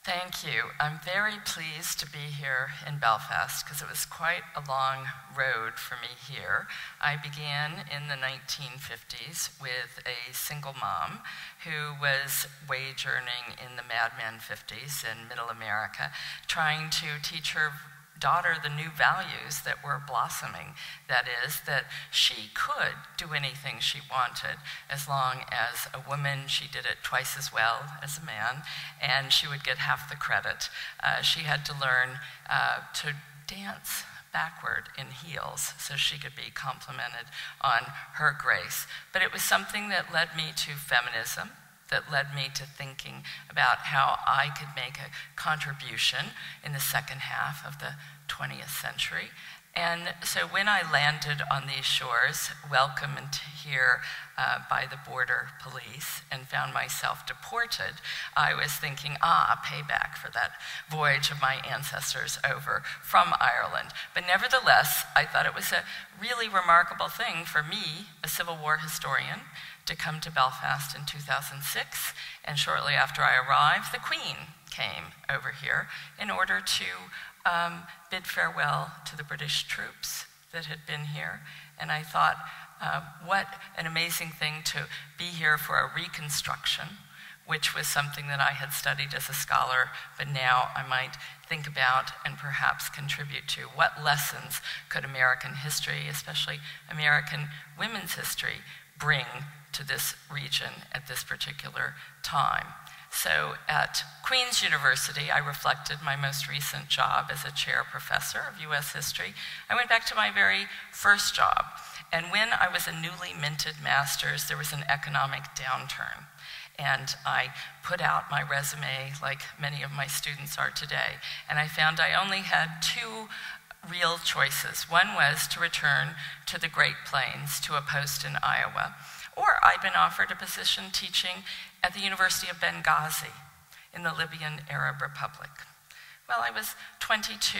Thank you. I'm very pleased to be here in Belfast because it was quite a long road for me here. I began in the 1950s with a single mom who was wage earning in the Mad Men 50s in Middle America, trying to teach her daughter the new values that were blossoming. That is, that she could do anything she wanted as long as a woman. She did it twice as well as a man, and she would get half the credit. She had to learn to dance backward in heels so she could be complimented on her grace. But it was something that led me to feminism, that led me to thinking about how I could make a contribution in the second half of the 20th century. And so when I landed on these shores, welcomed here by the border police, and found myself deported, I was thinking, payback for that voyage of my ancestors over from Ireland. But nevertheless, I thought it was a really remarkable thing for me, a Civil War historian, to come to Belfast in 2006, and shortly after I arrived, the Queen came over here in order to bid farewell to the British troops that had been here. And I thought, what an amazing thing to be here for a reconstruction, which was something that I had studied as a scholar, but now I might think about and perhaps contribute to. What lessons could American history, especially American women's history, bring to this region at this particular time? So at Queen's University, I reflected my most recent job as a chair professor of US history. I went back to my very first job, and when I was a newly minted master's, there was an economic downturn. And I put out my resume like many of my students are today, and I found I only had two real choices. One was to return to the Great Plains to a post in Iowa, or I'd been offered a position teaching at the University of Benghazi in the Libyan Arab Republic. Well, I was 22,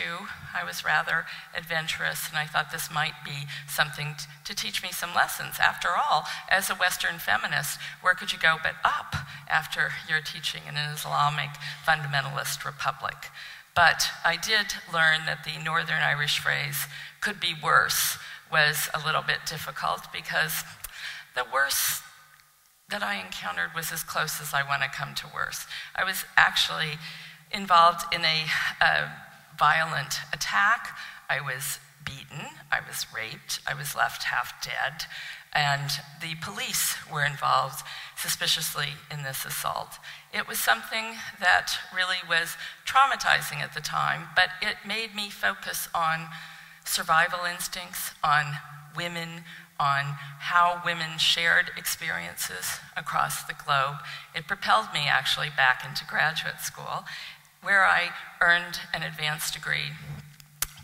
I was rather adventurous, and I thought this might be something to teach me some lessons. After all, as a Western feminist, where could you go but up after you're teaching in an Islamic fundamentalist republic? But I did learn that the Northern Irish phrase, could be worse, was a little bit difficult, because the worst that I encountered was as close as I want to come to worse. I was actually involved in a violent attack. I was beaten, I was raped, I was left half dead, and the police were involved suspiciously in this assault. It was something that really was traumatizing at the time, but it made me focus on survival instincts, on women, on how women shared experiences across the globe. It propelled me actually back into graduate school, where I earned an advanced degree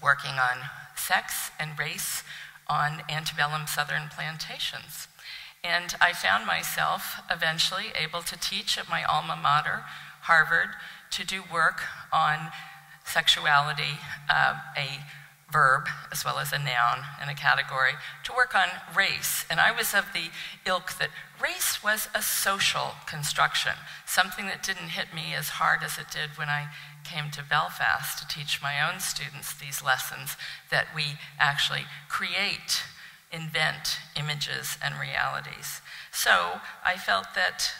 working on sex and race on antebellum Southern plantations. And I found myself eventually able to teach at my alma mater, Harvard, to do work on sexuality, a verb as well as a noun and a category, to work on race. And I was of the ilk that race was a social construction, something that didn't hit me as hard as it did when I came to Belfast to teach my own students these lessons, that we actually create, invent images and realities. So I felt that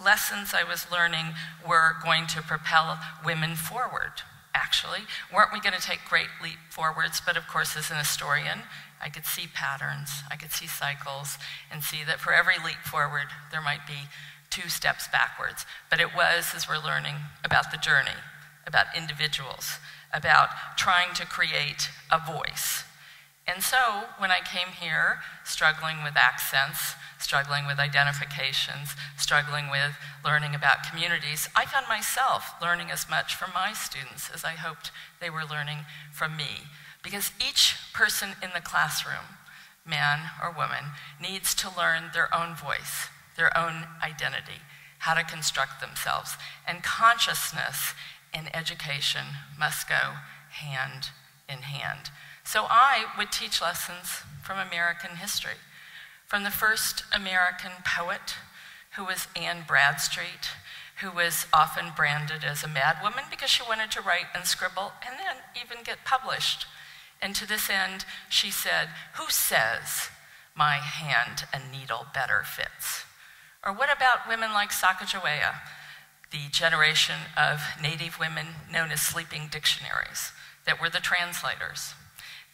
lessons I was learning were going to propel women forward. Actually, weren't we going to take great leap forwards? But of course, as an historian, I could see patterns, I could see cycles, and see that for every leap forward, there might be 2 steps backwards. But it was, as we're learning about the journey, about individuals, about trying to create a voice. And so, when I came here, struggling with accents, struggling with identifications, struggling with learning about communities, I found myself learning as much from my students as I hoped they were learning from me. Because each person in the classroom, man or woman, needs to learn their own voice, their own identity, how to construct themselves. And consciousness and education must go hand in hand. So I would teach lessons from American history, from the first American poet, who was Anne Bradstreet, who was often branded as a mad woman because she wanted to write and scribble and then even get published. And to this end, she said, "Who says my hand and needle better fits?" Or what about women like Sacagawea, the generation of Native women known as sleeping dictionaries, that were the translators,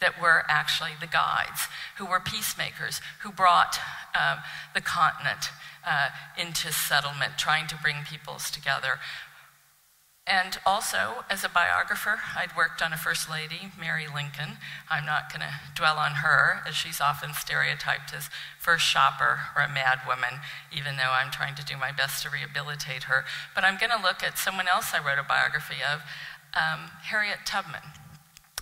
that were actually the guides, who were peacemakers, who brought the continent into settlement, trying to bring peoples together. And also, as a biographer, I'd worked on a First Lady, Mary Lincoln. I'm not going to dwell on her, as she's often stereotyped as first shopper or a mad woman, even though I'm trying to do my best to rehabilitate her. But I'm going to look at someone else I wrote a biography of, Harriet Tubman,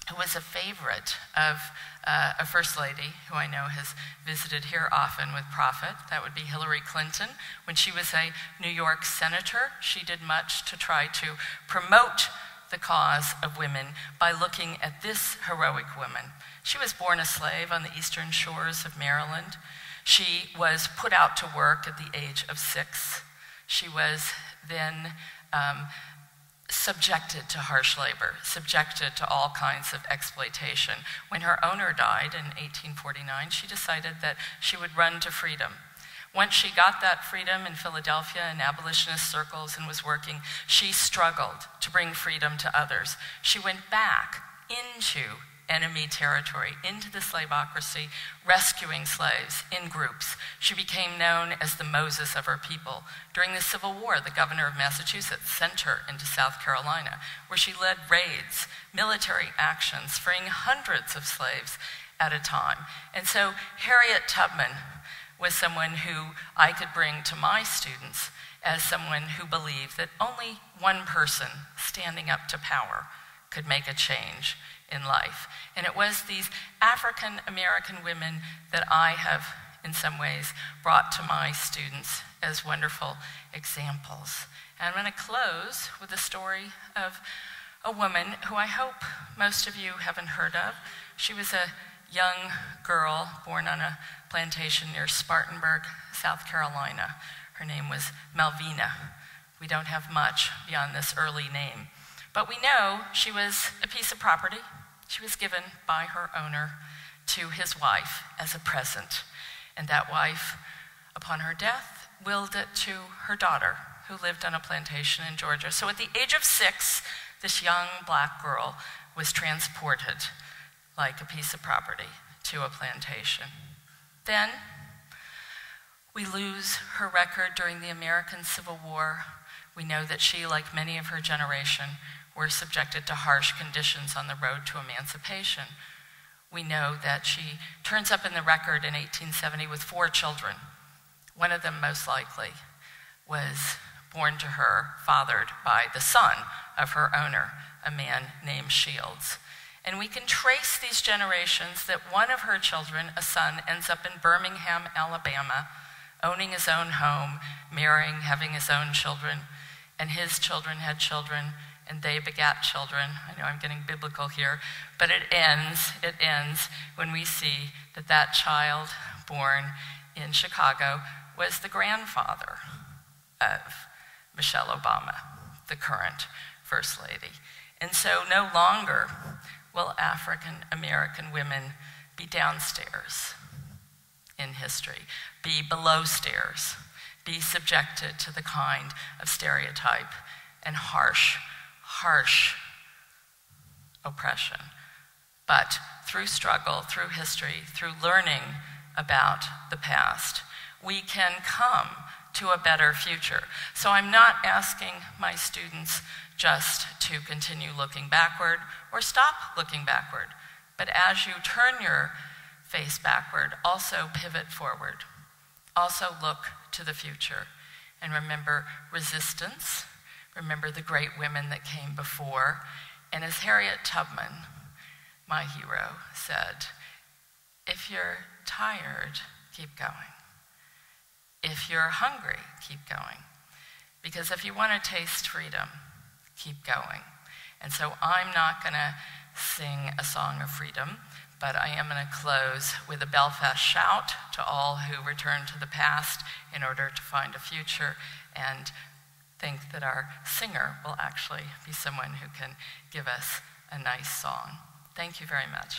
who was a favorite of a First Lady who I know has visited here often with profit. That would be Hillary Clinton. When she was a New York senator, she did much to try to promote the cause of women by looking at this heroic woman. She was born a slave on the eastern shores of Maryland. She was put out to work at the age of 6. She was then subjected to harsh labor, subjected to all kinds of exploitation. When her owner died in 1849, she decided that she would run to freedom. Once she got that freedom in Philadelphia in abolitionist circles and was working, she struggled to bring freedom to others. She went back into enemy territory, into the slaveocracy, rescuing slaves in groups. She became known as the Moses of her people. During the Civil War, the governor of Massachusetts sent her into South Carolina, where she led raids, military actions, freeing hundreds of slaves at a time. And so Harriet Tubman was someone who I could bring to my students as someone who believed that only one person standing up to power could make a change in life. And it was these African American women that I have, in some ways, brought to my students as wonderful examples. And I'm going to close with the story of a woman who I hope most of you haven't heard of. She was a young girl born on a plantation near Spartanburg, South Carolina. Her name was Malvina. We don't have much beyond this early name. But we know she was a piece of property. She was given by her owner to his wife as a present. And that wife, upon her death, willed it to her daughter, who lived on a plantation in Georgia. So at the age of 6, this young black girl was transported like a piece of property to a plantation. Then we lose her record during the American Civil War. We know that she, like many of her generation, were subjected to harsh conditions on the road to emancipation. We know that she turns up in the record in 1870 with 4 children. One of them, most likely, was born to her, fathered by the son of her owner, a man named Shields. And we can trace these generations that one of her children, a son, ends up in Birmingham, Alabama, owning his own home, marrying, having his own children, and his children had children, and they begat children. I know I'm getting biblical here, but it ends when we see that that child born in Chicago was the grandfather of Michelle Obama, the current First Lady. And so no longer will African American women be downstairs in history, be below stairs, be subjected to the kind of stereotype and harsh oppression. But through struggle, through history, through learning about the past, we can come to a better future. So I'm not asking my students just to continue looking backward or stop looking backward, but as you turn your face backward, also pivot forward. Also look to the future and remember resistance. Remember the great women that came before. And as Harriet Tubman, my hero, said, if you're tired, keep going. If you're hungry, keep going. Because if you want to taste freedom, keep going. And so I'm not going to sing a song of freedom, but I am going to close with a Belfast shout to all who return to the past in order to find a future. And think that our singer will actually be someone who can give us a nice song. Thank you very much.